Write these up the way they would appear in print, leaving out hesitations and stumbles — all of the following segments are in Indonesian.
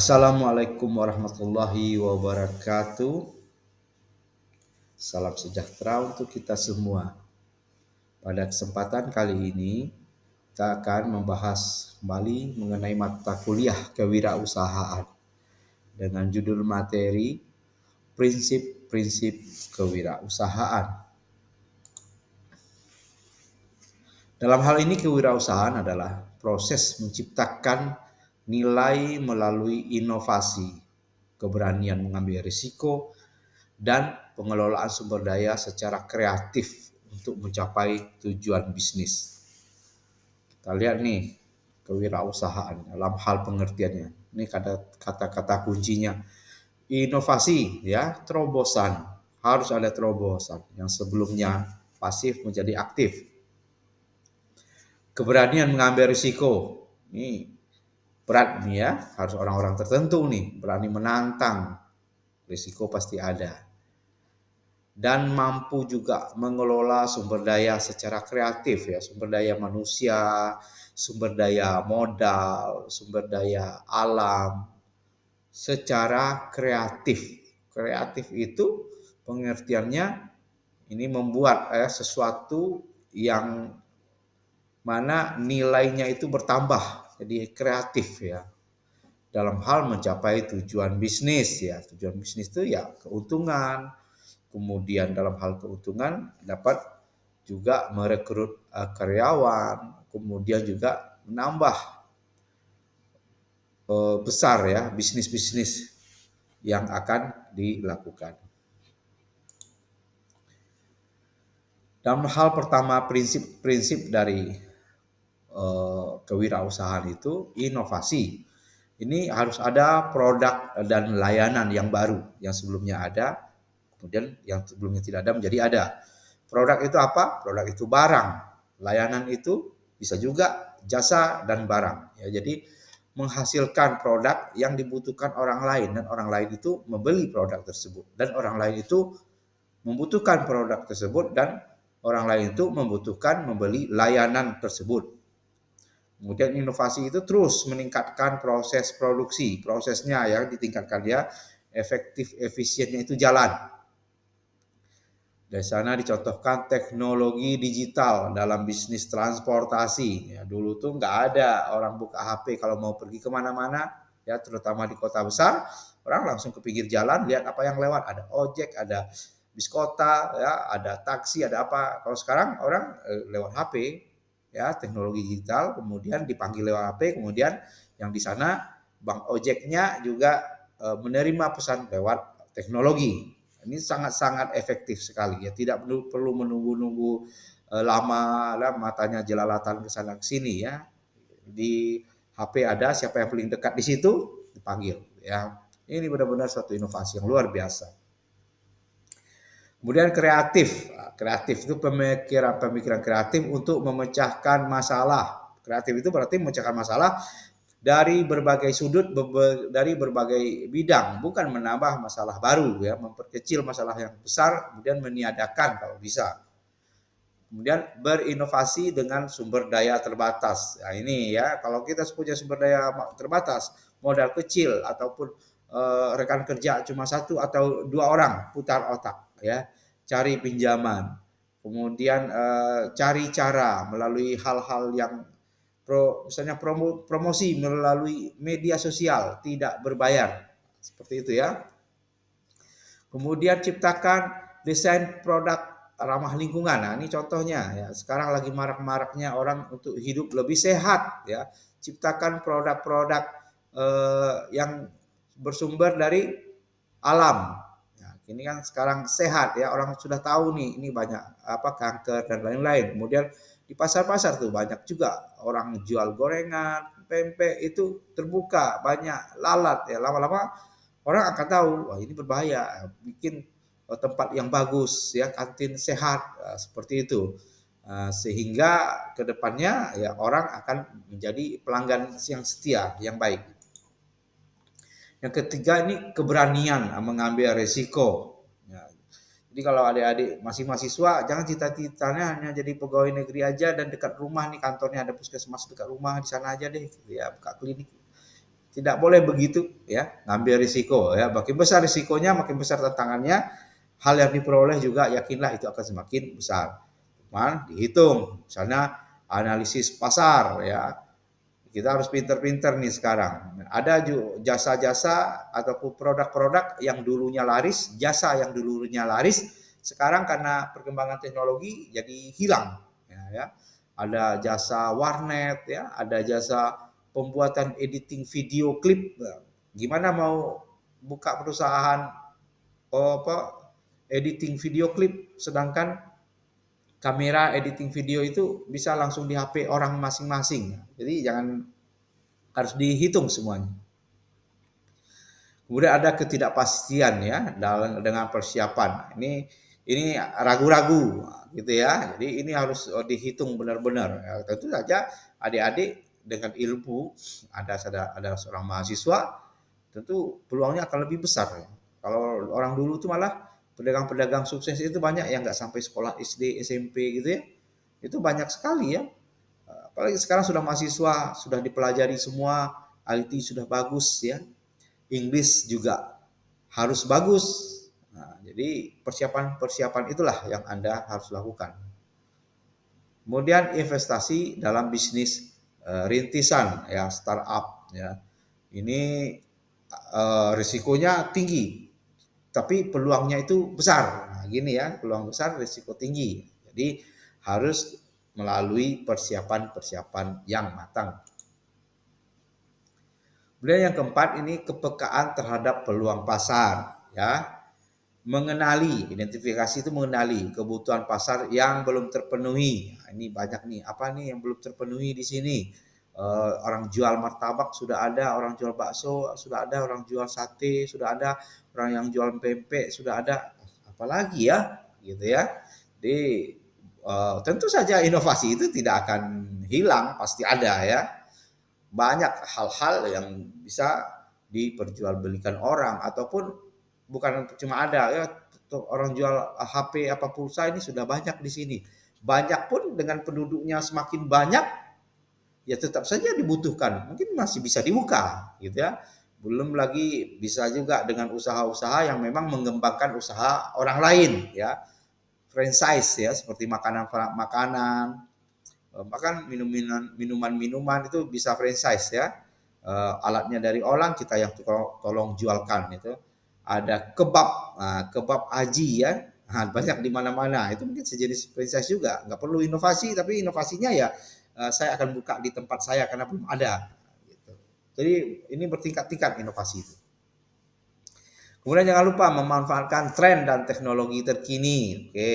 Assalamualaikum warahmatullahi wabarakatuh. Salam sejahtera untuk kita semua. Pada kesempatan kali ini, kita akan membahas kembali mengenai mata kuliah kewirausahaan dengan judul materi Prinsip-prinsip kewirausahaan. Dalam hal ini kewirausahaan adalah proses menciptakan nilai melalui inovasi, keberanian mengambil risiko, dan pengelolaan sumber daya secara kreatif untuk mencapai tujuan bisnis. Kita lihat nih kewirausahaan dalam hal pengertiannya. Ini kata-kata kuncinya. Inovasi ya, terobosan. Harus ada terobosan yang sebelumnya pasif menjadi aktif. Keberanian mengambil risiko. Ini berat nih ya, harus orang-orang tertentu nih berani menantang. Risiko pasti ada. Dan mampu juga mengelola sumber daya secara kreatif ya, sumber daya manusia, sumber daya modal, sumber daya alam secara kreatif. Kreatif itu pengertiannya ini membuat sesuatu yang mana nilainya itu bertambah, jadi kreatif ya. Dalam hal mencapai tujuan bisnis ya, tujuan bisnis itu ya keuntungan. Kemudian dalam hal keuntungan dapat juga merekrut karyawan, kemudian juga menambah besar ya bisnis-bisnis yang akan dilakukan. Dalam hal pertama prinsip-prinsip dari kewirausahaan itu inovasi. Ini harus ada produk dan layanan yang baru yang sebelumnya ada, kemudian yang sebelumnya tidak ada menjadi ada. Produk itu apa? Produk itu barang. Layanan itu bisa juga jasa dan barang. Ya, jadi menghasilkan produk yang dibutuhkan orang lain dan orang lain itu membeli produk tersebut dan orang lain itu membutuhkan produk tersebut dan orang lain itu membutuhkan membeli layanan tersebut. Kemudian inovasi itu terus meningkatkan proses produksi, prosesnya ya ditingkatkan ya, efektif efisiennya itu jalan. Dari sana dicontohkan teknologi digital dalam bisnis transportasi. Ya, dulu tuh nggak ada orang buka HP kalau mau pergi kemana-mana, ya terutama di kota besar, orang langsung ke pinggir jalan lihat apa yang lewat. Ada ojek, ada bis kota, ya, ada taksi, ada apa. Kalau sekarang orang lewat HP, ya teknologi digital, kemudian dipanggil lewat HP, kemudian yang di sana bang ojeknya juga menerima pesan lewat teknologi. Ini sangat-sangat efektif sekali ya, tidak perlu menunggu-nunggu lama lah matanya jelalatan ke sana ke sini ya. Di HP ada siapa yang paling dekat di situ dipanggil ya. Ini benar-benar suatu inovasi yang luar biasa. Kemudian kreatif. Kreatif itu pemikiran kreatif untuk memecahkan masalah. Kreatif itu berarti memecahkan masalah dari berbagai sudut, dari berbagai bidang, bukan menambah masalah baru ya, memperkecil masalah yang besar, kemudian meniadakan kalau bisa. Kemudian berinovasi dengan sumber daya terbatas. Nah ini ya, kalau kita punya sumber daya terbatas, modal kecil ataupun rekan kerja cuma satu atau dua orang, putar otak ya, cari pinjaman, kemudian cari cara melalui hal-hal yang misalnya promosi melalui media sosial tidak berbayar, seperti itu ya. Kemudian ciptakan desain produk ramah lingkungan. Nah, ini contohnya ya. Sekarang lagi marak-maraknya orang untuk hidup lebih sehat ya. Ciptakan produk-produk yang bersumber dari alam. Nah, ini kan sekarang sehat ya. Orang sudah tahu nih ini banyak apa kanker dan lain-lain. Kemudian di pasar-pasar tuh banyak juga orang jual gorengan, pempek itu terbuka, banyak lalat ya. Lama-lama orang akan tahu, wah ini berbahaya, bikin tempat yang bagus ya, kantin sehat seperti itu. Sehingga kedepannya ya orang akan menjadi pelanggan yang setia, yang baik. Yang ketiga ini keberanian mengambil resiko. Ya, jadi kalau adik-adik masih mahasiswa, jangan cita-citanya hanya jadi pegawai negeri aja dan dekat rumah nih kantornya ada puskesmas dekat rumah di sana aja deh, ya buka klinik. Tidak boleh begitu ya, ngambil risiko ya. Makin besar risikonya, makin besar tantangannya, hal yang diperoleh juga yakinlah itu akan semakin besar. Cuman dihitung, misalnya analisis pasar ya. Kita harus pinter-pinter nih sekarang. Ada jasa-jasa ataupun produk-produk yang dulunya laris, jasa yang dulunya laris, sekarang karena perkembangan teknologi jadi hilang. Ya. Ada jasa warnet, ya, ada jasa pembuatan editing video klip. Gimana mau buka perusahaan apa editing video klip, sedangkan kamera editing video itu bisa langsung di HP orang masing-masing. Jadi jangan, harus dihitung semuanya. Kemudian ada ketidakpastian ya dengan persiapan. Ini ragu-ragu gitu ya. Jadi ini harus dihitung benar-benar. Ya, tentu saja adik-adik dengan ilmu, ada seorang mahasiswa, tentu peluangnya akan lebih besar. Ya. Kalau orang dulu itu malah pedagang-pedagang sukses itu banyak yang nggak sampai sekolah SD, SMP gitu ya. Itu banyak sekali ya. Apalagi sekarang sudah mahasiswa, sudah dipelajari semua, IT sudah bagus ya, Inggris juga harus bagus. Nah, jadi persiapan-persiapan itulah yang Anda harus lakukan. Kemudian investasi dalam bisnis rintisan ya, startup ya. Ini risikonya tinggi, tapi peluangnya itu besar. Nah, gini ya, peluang besar, risiko tinggi. Jadi harus melalui persiapan-persiapan yang matang. Kemudian yang keempat ini kepekaan terhadap peluang pasar ya. Mengenali, identifikasi itu mengenali kebutuhan pasar yang belum terpenuhi. Nah, ini banyak nih, apa nih yang belum terpenuhi di sini? Orang jual martabak sudah ada, orang jual bakso sudah ada, orang jual sate sudah ada, orang yang jual pempek sudah ada. Apalagi ya, gitu ya. Jadi tentu saja inovasi itu tidak akan hilang, pasti ada ya. Banyak hal-hal yang bisa diperjualbelikan orang, ataupun bukan cuma ada ya, orang jual HP apa pulsa ini sudah banyak di sini. Banyak pun dengan penduduknya semakin banyak, ya tetap saja dibutuhkan. Mungkin masih bisa dibuka gitu ya. Belum lagi bisa juga dengan usaha-usaha yang memang mengembangkan usaha orang lain ya. Franchise ya, seperti makanan, bahkan minuman itu bisa franchise ya. Alatnya dari orang, kita yang tolong jualkan itu. Ada kebab, kebab haji ya. Nah, banyak di mana-mana. Itu mungkin sejenis franchise juga. Nggak perlu inovasi, tapi inovasinya ya saya akan buka di tempat saya karena belum ada. Gitu. Jadi ini bertingkat-tingkat inovasi itu. Kemudian jangan lupa memanfaatkan tren dan teknologi terkini. Oke.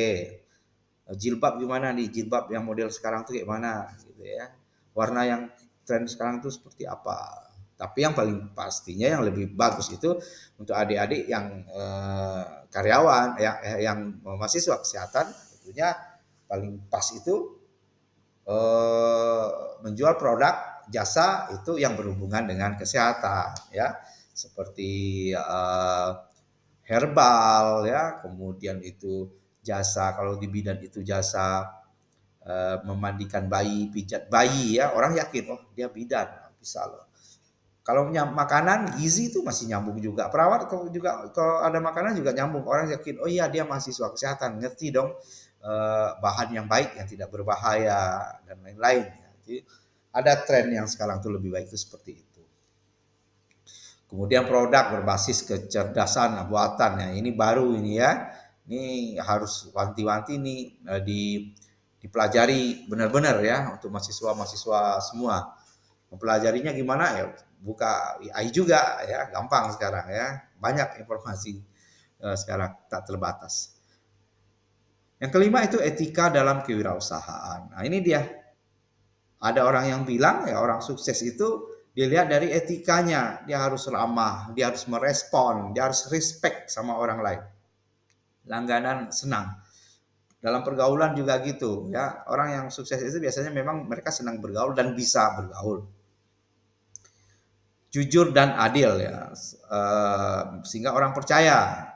Jilbab gimana nih, jilbab yang model sekarang tuh kayak mana gitu ya, warna yang tren sekarang tuh seperti apa. Tapi yang paling pastinya yang lebih bagus itu untuk adik-adik yang karyawan yang mahasiswa kesehatan, tentunya paling pas itu menjual produk jasa itu yang berhubungan dengan kesehatan ya, seperti herbal ya, kemudian itu jasa, kalau di bidan itu jasa memandikan bayi, pijat bayi ya, orang yakin oh dia bidan, bisa loh. Kalau makanan gizi itu masih nyambung juga. Perawat juga kalau ada makanan juga nyambung. Orang yakin oh iya dia mahasiswa kesehatan, ngerti dong bahan yang baik yang tidak berbahaya dan lain-lain. Jadi ada tren yang sekarang tuh lebih baik itu seperti itu. Kemudian produk berbasis kecerdasan buatan ya, ini baru ini ya. Ini harus wanti-wanti nih dipelajari benar-benar ya untuk mahasiswa-mahasiswa semua. Mempelajarinya gimana ya? Buka AI juga ya, gampang sekarang ya. Banyak informasi sekarang tak terbatas. Yang kelima itu etika dalam kewirausahaan. Nah, ini dia. Ada orang yang bilang ya orang sukses itu dilihat dari etikanya. Dia harus ramah, dia harus merespon, dia harus respect sama orang lain. Langganan senang. Dalam pergaulan juga gitu ya. Orang yang sukses itu biasanya memang mereka senang bergaul dan bisa bergaul. Jujur dan adil ya, sehingga orang percaya,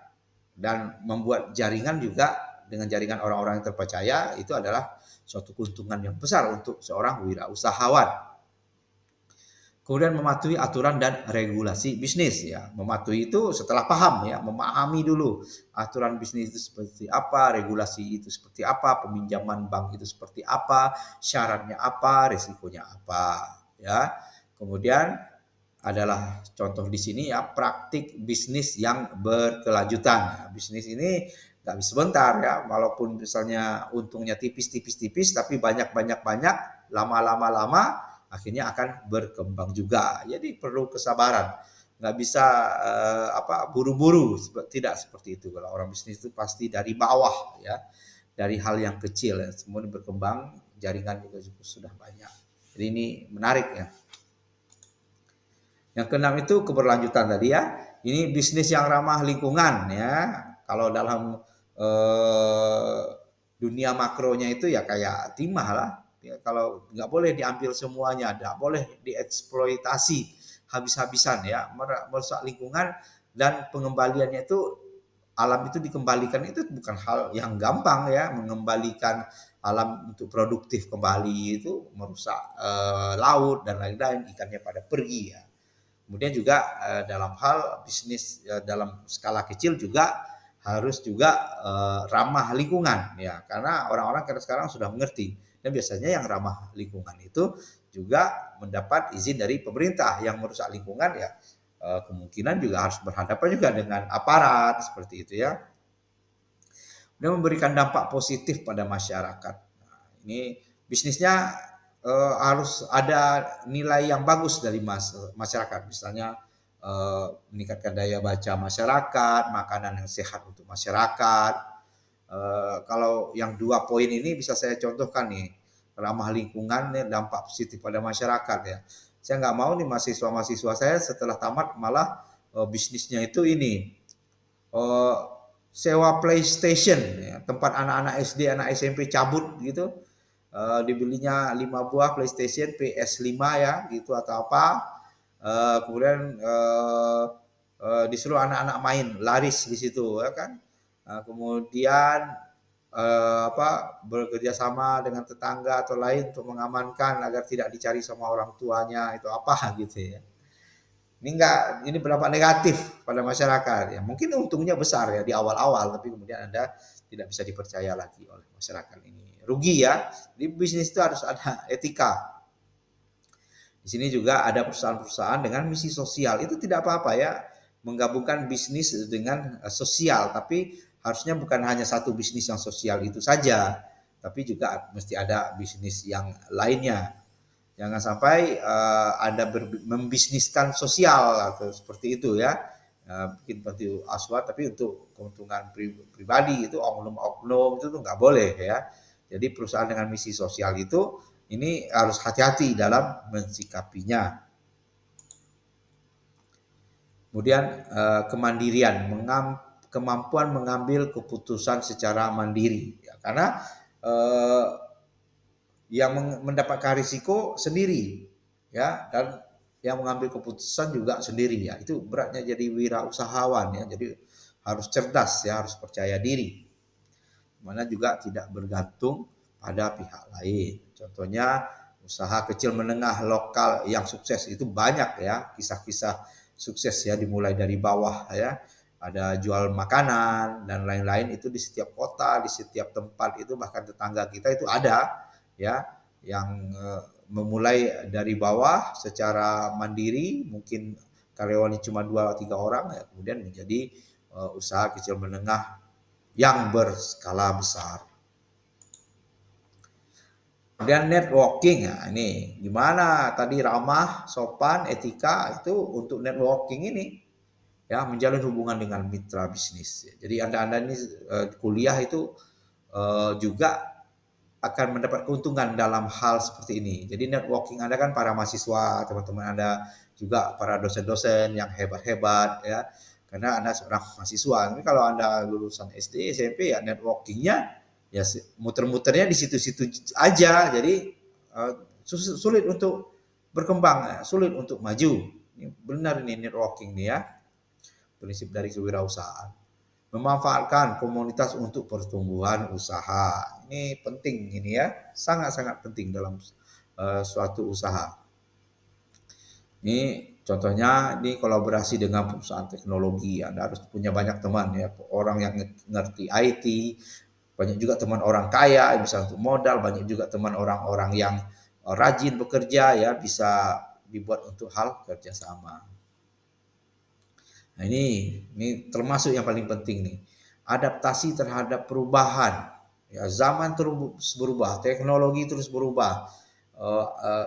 dan membuat jaringan juga dengan jaringan orang-orang yang terpercaya itu adalah suatu keuntungan yang besar untuk seorang wirausahawan. Kemudian mematuhi aturan dan regulasi bisnis ya. Mematuhi itu setelah paham ya, memahami dulu aturan bisnis itu seperti apa, regulasi itu seperti apa, peminjaman bank itu seperti apa, syaratnya apa, resikonya apa ya. Kemudian adalah contoh di sini ya praktik bisnis yang berkelanjutan. Nah, bisnis ini nggak bisa sebentar ya, walaupun misalnya untungnya tipis-tipis-tipis, tapi banyak-banyak-banyak, lama-lama-lama, akhirnya akan berkembang juga. Jadi perlu kesabaran, nggak bisa buru-buru, tidak seperti itu. Kalau orang bisnis itu pasti dari bawah ya, dari hal yang kecil ya, kemudian berkembang, jaringan juga sudah banyak. Jadi ini menarik ya. Yang keenam itu keberlanjutan tadi ya. Ini bisnis yang ramah lingkungan ya. Kalau dalam eh, dunia makronya itu ya kayak timah lah. Ya, kalau nggak boleh diambil semuanya, nggak boleh dieksploitasi habis-habisan ya, merusak lingkungan dan pengembaliannya itu alam itu dikembalikan itu bukan hal yang gampang ya, mengembalikan alam untuk produktif kembali itu merusak laut dan lain-lain, ikannya pada pergi ya. Kemudian juga dalam hal bisnis dalam skala kecil juga harus juga ramah lingkungan ya, karena orang-orang sekarang sudah mengerti dan biasanya yang ramah lingkungan itu juga mendapat izin dari pemerintah. Yang merusak lingkungan ya kemungkinan juga harus berhadapan juga dengan aparat seperti itu ya, dan memberikan dampak positif pada masyarakat. Nah, ini bisnisnya harus ada nilai yang bagus dari masyarakat, misalnya meningkatkan daya baca masyarakat, makanan yang sehat untuk masyarakat. Kalau yang 2 poin ini bisa saya contohkan nih, ramah lingkungan, dampak positif pada masyarakat ya. Saya nggak mau nih mahasiswa-mahasiswa saya setelah tamat malah bisnisnya itu ini eh, sewa PlayStation ya, tempat anak-anak SD, anak SMP cabut gitu. Dibelinya 5 buah PlayStation PS5 ya gitu atau apa. Kemudian disuruh anak-anak main laris di situ ya kan. Kemudian bekerja sama dengan tetangga atau lain untuk mengamankan agar tidak dicari sama orang tuanya itu apa gitu ya. Ini berdampak negatif pada masyarakat ya. Mungkin untungnya besar ya di awal-awal, tapi kemudian Anda tidak bisa dipercaya lagi oleh masyarakat ini. Rugi ya. Di bisnis itu harus ada etika. Di sini juga ada perusahaan-perusahaan dengan misi sosial. Itu tidak apa-apa ya, menggabungkan bisnis dengan sosial, tapi harusnya bukan hanya satu bisnis yang sosial itu saja, tapi juga mesti ada bisnis yang lainnya. Jangan sampai Anda membisniskan sosial atau seperti itu ya. Bikin seperti aswat tapi untuk keuntungan pribadi itu oknum-oknum itu tuh nggak boleh ya. Jadi perusahaan dengan misi sosial itu ini harus hati-hati dalam mensikapinya. Kemudian kemandirian, kemampuan mengambil keputusan secara mandiri. Ya, karena eh, yang mendapatkan risiko sendiri ya, dan yang mengambil keputusan juga sendiri ya. Itu beratnya jadi wirausahawan ya. Jadi harus cerdas ya, harus percaya diri. Mana juga tidak bergantung pada pihak lain. Contohnya usaha kecil menengah lokal yang sukses itu banyak ya, kisah-kisah sukses ya, dimulai dari bawah ya. Ada jual makanan dan lain-lain itu di setiap kota, di setiap tempat itu, bahkan tetangga kita itu ada ya, yang memulai dari bawah secara mandiri, mungkin karyawannya cuma 2 3 orang ya, kemudian menjadi usaha kecil menengah yang berskala besar. Kemudian networking, nah ini gimana tadi ramah, sopan, etika itu untuk networking ini ya, menjalin hubungan dengan mitra bisnis. Jadi Anda ini kuliah itu juga akan mendapat keuntungan dalam hal seperti ini. Jadi networking Anda kan para mahasiswa, teman-teman Anda juga para dosen-dosen yang hebat-hebat ya. Karena Anda seorang mahasiswa. Tapi kalau Anda lulusan SD, SMP ya networkingnya ya muter-muternya di situ-situ aja. Jadi sulit untuk berkembang, sulit untuk maju. Ini benar ini networking nih ya. Prinsip dari kewirausahaan. Memanfaatkan komunitas untuk pertumbuhan usaha. Ini penting ini ya, sangat-sangat penting dalam suatu usaha. Ini contohnya ini kolaborasi dengan perusahaan teknologi. Anda harus punya banyak teman ya, orang yang ngerti IT, banyak juga teman orang kaya bisa untuk modal, banyak juga teman orang-orang yang rajin bekerja ya bisa dibuat untuk hal kerjasama. Nah ini termasuk yang paling penting nih, adaptasi terhadap perubahan. Ya, zaman terus berubah, teknologi terus berubah.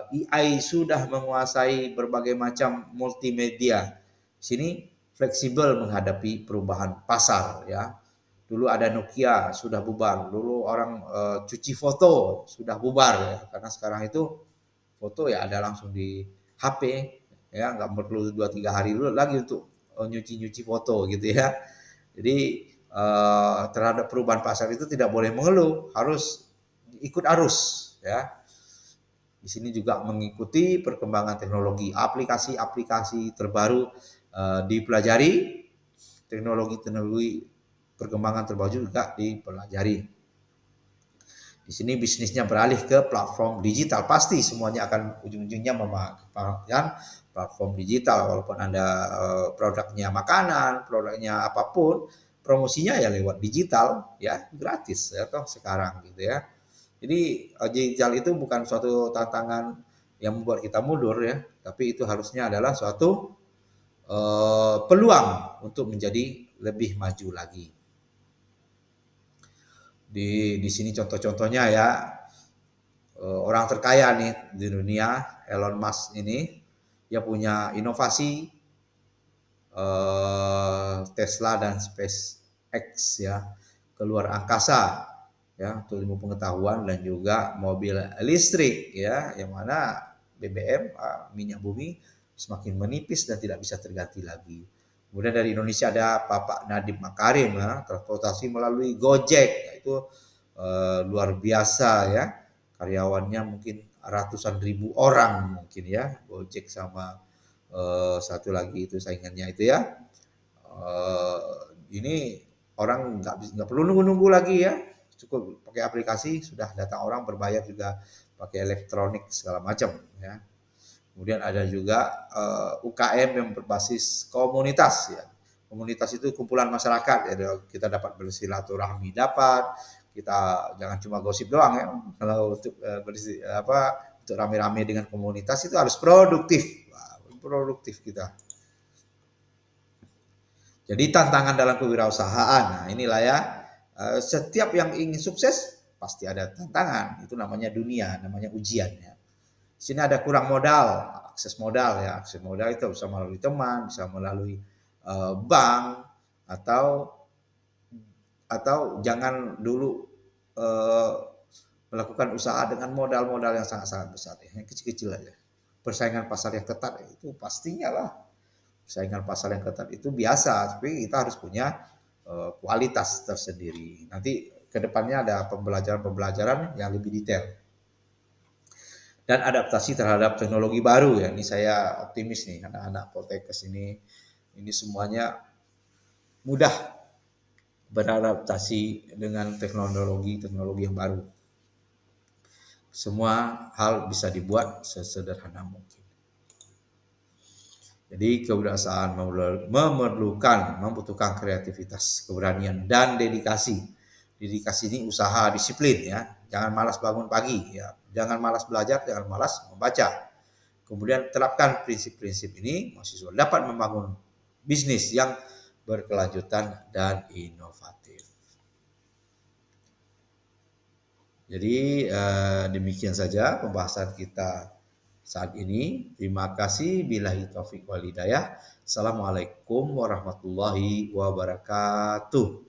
AI sudah menguasai berbagai macam multimedia. Sini fleksibel menghadapi perubahan pasar ya. Dulu ada Nokia sudah bubar, dulu orang cuci foto sudah bubar ya, karena sekarang itu foto ya ada langsung di HP ya, nggak perlu 2-3 hari dulu lagi untuk nyuci-nyuci foto gitu ya. Jadi terhadap perubahan pasar itu tidak boleh mengeluh, harus ikut arus ya. Di sini juga mengikuti perkembangan teknologi, aplikasi-aplikasi terbaru dipelajari, teknologi-teknologi perkembangan terbaru juga dipelajari. Di sini bisnisnya beralih ke platform digital. Pasti semuanya akan ujung-ujungnya memanfaatkan platform digital. Walaupun Anda produknya makanan, produknya apapun, promosinya ya lewat digital, ya gratis ya toh sekarang gitu ya. Jadi digital itu bukan suatu tantangan yang membuat kita mundur ya, tapi itu harusnya adalah suatu peluang untuk menjadi lebih maju lagi. Di sini contoh-contohnya ya, orang terkaya nih di dunia, Elon Musk ini, dia punya inovasi Tesla dan SpaceX ya, keluar angkasa ya untuk ilmu pengetahuan dan juga mobil listrik ya, yang mana BBM minyak bumi semakin menipis dan tidak bisa terganti lagi. Kemudian dari Indonesia ada Bapak Nadiem Makarim ya, transportasi melalui Gojek, itu luar biasa ya, karyawannya mungkin ratusan ribu orang mungkin ya, Gojek sama satu lagi itu saingannya itu ya. Ini orang nggak perlu nunggu-nunggu lagi ya, cukup pakai aplikasi sudah datang orang, berbayar juga pakai elektronik segala macam ya. Kemudian ada juga UKM yang berbasis komunitas ya. Komunitas itu kumpulan masyarakat ya, kita dapat bersilaturahmi, dapat kita jangan cuma gosip doang ya. Kalau untuk untuk rame-rame dengan komunitas itu harus produktif. Wah, produktif kita. Jadi tantangan dalam kewirausahaan. Nah, inilah ya, setiap yang ingin sukses pasti ada tantangan. Itu namanya dunia, namanya ujian ya. Di sini ada kurang modal, akses modal ya. Akses modal itu bisa melalui teman, bisa melalui bank, atau jangan dulu eh, melakukan usaha dengan modal-modal yang sangat-sangat besar ya, yang kecil-kecil aja. Persaingan pasar yang ketat itu pastinya lah. Persaingan pasar yang ketat itu biasa, tapi kita harus punya kualitas tersendiri. Nanti kedepannya ada pembelajaran-pembelajaran yang lebih detail dan adaptasi terhadap teknologi baru ya. Ini saya optimis nih, anak-anak Poltekkes ini semuanya mudah beradaptasi dengan teknologi yang baru. Semua hal bisa dibuat sesederhana mungkin. Jadi kewirausahaan membutuhkan kreativitas, keberanian, dan dedikasi. Dedikasi ini usaha, disiplin ya. Jangan malas bangun pagi ya. Jangan malas belajar, jangan malas membaca. Kemudian terapkan prinsip-prinsip ini, mahasiswa dapat membangun bisnis yang berkelanjutan dan inovatif. Jadi demikian saja pembahasan kita saat ini. Terima kasih. Billahi taufik wal hidayah. Assalamualaikum warahmatullahi wabarakatuh.